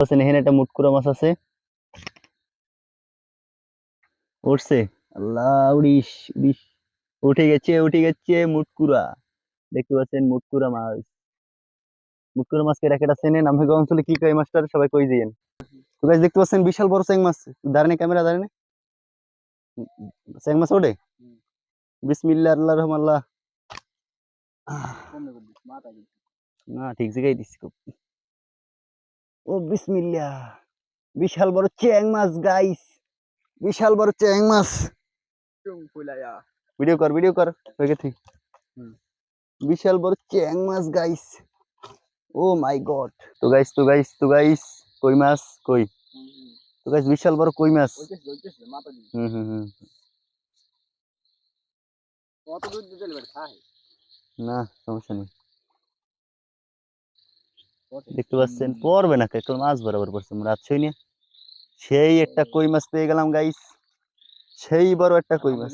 এখানে একটা মুটকুরা মাছ আছে, উঠছে। আল্লাহ, উড়িস উড়িস, উঠে গেছে মুটকুরা। দেখতে পাচ্ছেন মুটকুরা মাছ। মুটকুরা মাছকে রেখেটা চেনেন? আমি অঞ্চলে কি কয় মাছটার সবাই কই দিয়েন। তো গাইস দেখতে পাচ্ছেন বিশাল বড় চেং মাছ। দাঁড়ানে ক্যামেরা, দাঁড়ানে। চেং মাছ ওঠে। বিসমিল্লাহ, আল্লাহ রহমান আল্লাহ। না, ঠিক জায়গায় দিচ্ছি খুব। ও বিসমিল্লাহ, বিশাল বড় চ্যাং মাছ গাইস, বিশাল বড় চ্যাং মাছ। ভিডিও কর, ভিডিও কর হয়ে গেছে। বিশাল বড় চ্যাং মাছ গাইস। ও মাই গড। তো গাইস কই মাছ কই। তো গাইস বিশাল বড় কই মাছ। হুম হুম হুম। না, সমস্যা নেই। দেখতে পাচ্ছেন পড়বে না, একটু মাছ বরাবর পড়ছে রাত ছই নিয়ে। সেই একটা কই মাছ পেয়ে গেলাম গাইস, সেই বড় একটা কই মাছ।